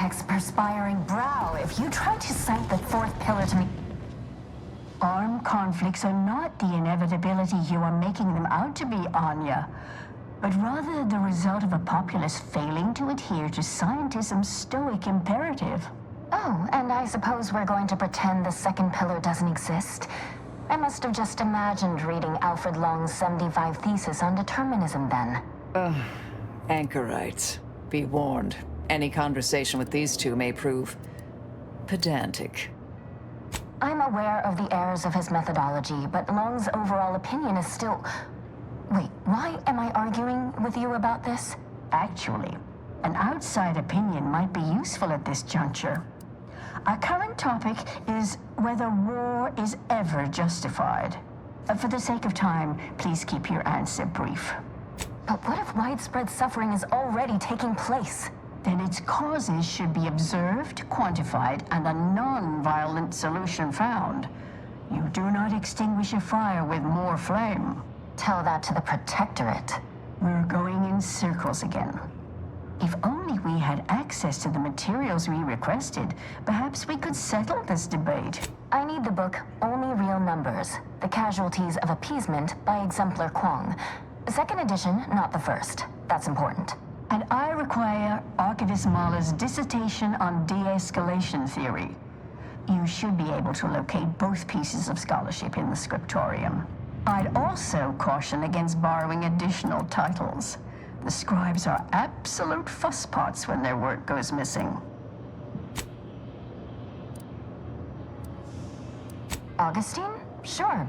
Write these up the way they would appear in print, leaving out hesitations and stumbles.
architect's perspiring brow if you try to cite the fourth pillar to me. Armed conflicts are not the inevitability you are making them out to be, Anya, but rather the result of a populace failing to adhere to scientism's stoic imperative. Oh, and I suppose we're going to pretend the second pillar doesn't exist? I must have just imagined reading Alfred Long's 75 thesis on determinism then. Anchorites. Be warned. Any conversation with these two may prove pedantic. I'm aware of the errors of his methodology, but Long's overall opinion is still... Wait, why am I arguing with you about this? Actually, an outside opinion might be useful at this juncture. Our current topic is whether war is ever justified. For the sake of time, please keep your answer brief. But what if widespread suffering is already taking place? Then its causes should be observed, quantified, and a non-violent solution found. You do not extinguish a fire with more flame. Tell that to the Protectorate. We're going in circles again. If only we had access to the materials we requested, perhaps we could settle this debate. I need the book Only Real Numbers, The Casualties of Appeasement by Exemplar Kwong. Second edition, not the first. That's important. And I require Archivist Mahler's dissertation on de-escalation theory. You should be able to locate both pieces of scholarship in the scriptorium. I'd also caution against borrowing additional titles. The scribes are absolute fusspots when their work goes missing. Augustine? Sure.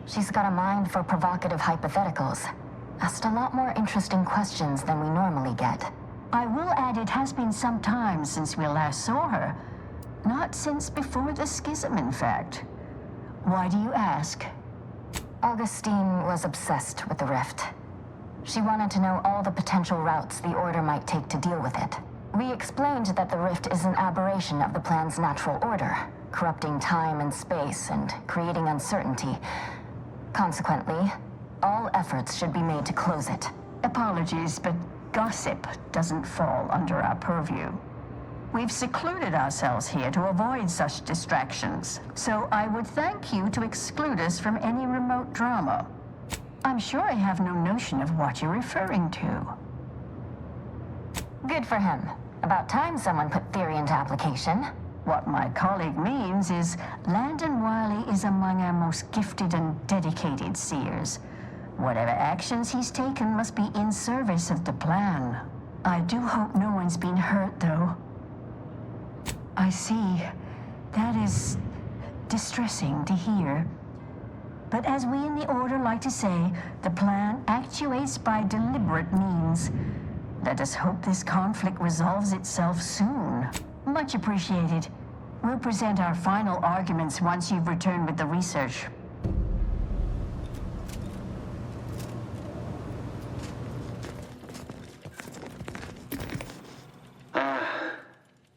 She's got a mind for provocative hypotheticals. Asked a lot more interesting questions than we normally get. I will add it has been some time since we last saw her. Not since before the schism, in fact. Why do you ask? Augustine was obsessed with the rift. She wanted to know all the potential routes the Order might take to deal with it. We explained that the rift is an aberration of the plan's natural order, corrupting time and space and creating uncertainty. Consequently, all efforts should be made to close it. Apologies, but gossip doesn't fall under our purview. We've secluded ourselves here to avoid such distractions, so I would thank you to exclude us from any remote drama. I'm sure I have no notion of what you're referring to. Good for him. About time someone put theory into application. What my colleague means is Landon Wiley is among our most gifted and dedicated seers. Whatever actions he's taken must be in service of the plan. I do hope no one's been hurt, though. I see. That is distressing to hear. But as we in the Order like to say, the plan actuates by deliberate means. Let us hope this conflict resolves itself soon. Much appreciated. We'll present our final arguments once you've returned with the research.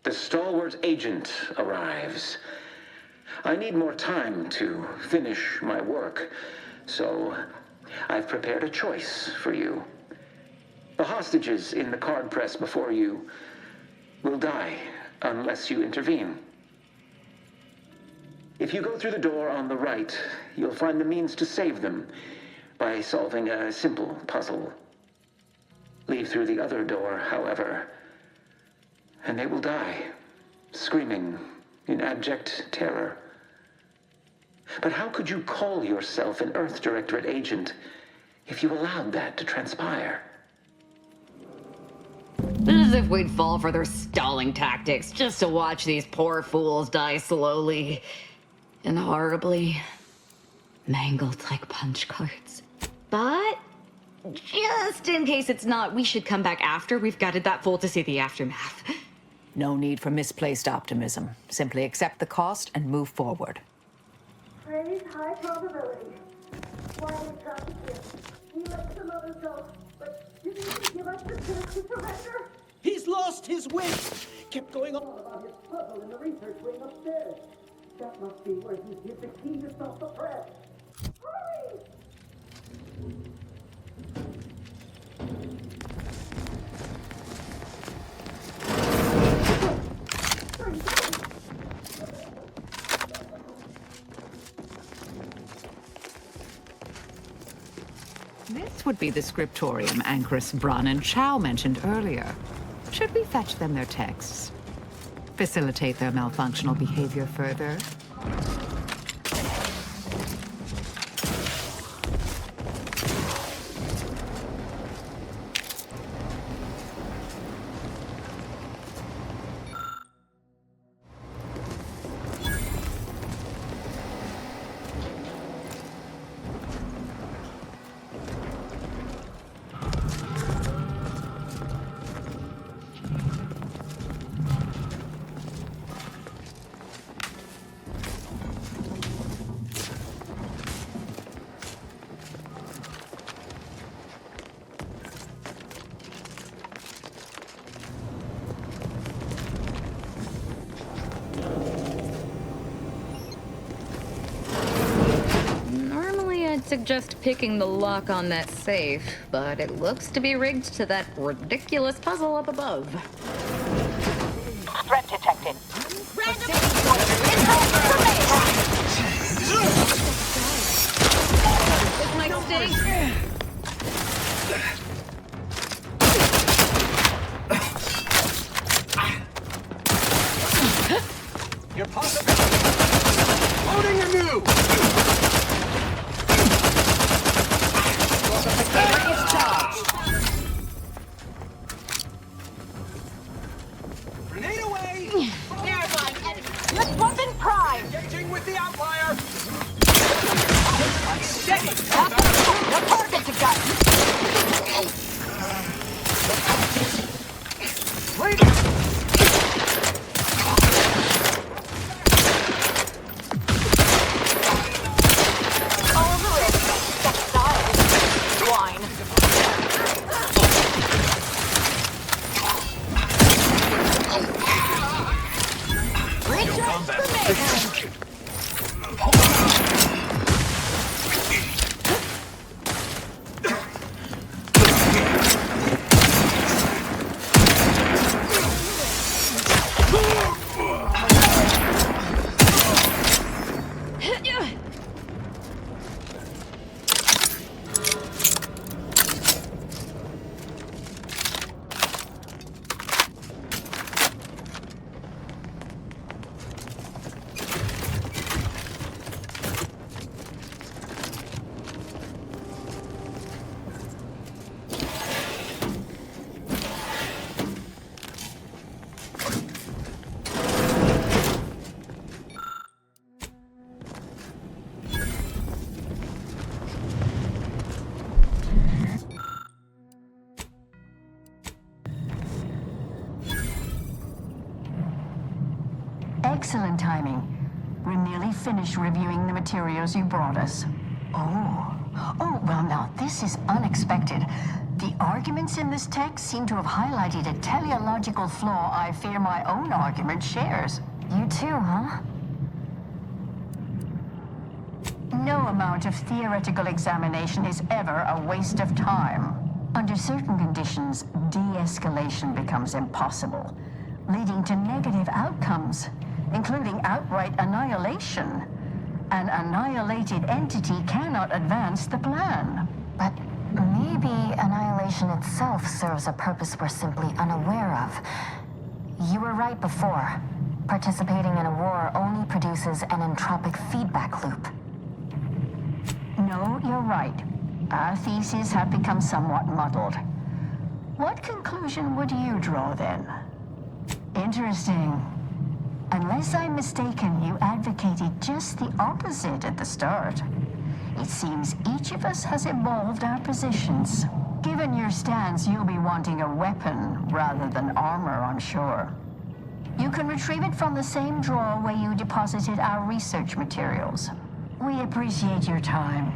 The stalwart agent arrives. I need more time to finish my work, so I've prepared a choice for you. The hostages in the card press before you will die unless you intervene. If you go through the door on the right, you'll find the means to save them by solving a simple puzzle. Leave through the other door, however, and they will die, screaming in abject terror. But how could you call yourself an Earth Directorate agent if you allowed that to transpire? As if we'd fall for their stalling tactics just to watch these poor fools die slowly and horribly, mangled like punch cards. But just in case it's not, we should come back after we've gutted that fool to see the aftermath. No need for misplaced optimism. Simply accept the cost and move forward. Praise high probability. Why did Trump give? He let some others go, but didn't he give us the chance to surrender? He's lost his wits! Kept going on. About his puzzle in the research wing upstairs. That must be where he hid the key to stop the press. Hurry! This would be the scriptorium Ankris, Brun, and Chow mentioned earlier. Should we fetch them their texts? Facilitate their malfunctional behavior further? I'd suggest picking the lock on that safe, but it looks to be rigged to that ridiculous puzzle up above. Threat detected. This might stink. You're possible. Loading your new. It's charged. Grenade away. There's one. Weapon prime. Engaging with the outlier. Steady. Your target to gut. Excellent timing. We're nearly finished reviewing the materials you brought us. Oh, well now, this is unexpected. The arguments in this text seem to have highlighted a teleological flaw I fear my own argument shares. You too, huh? No amount of theoretical examination is ever a waste of time. Under certain conditions, de-escalation becomes impossible, leading to negative outcomes, including outright annihilation. An annihilated entity cannot advance the plan. But maybe annihilation itself serves a purpose we're simply unaware of. You were right before. Participating in a war only produces an entropic feedback loop. No, you're right. Our theses have become somewhat muddled. What conclusion would you draw then? Interesting. Unless I'm mistaken, you advocated just the opposite at the start. It seems each of us has evolved our positions. Given your stance, you'll be wanting a weapon rather than armor, I'm sure. You can retrieve it from the same drawer where you deposited our research materials. We appreciate your time.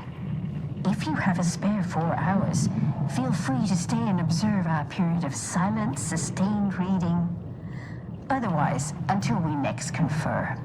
If you have a spare 4 hours, feel free to stay and observe our period of silent, sustained reading. Otherwise, until we next confer.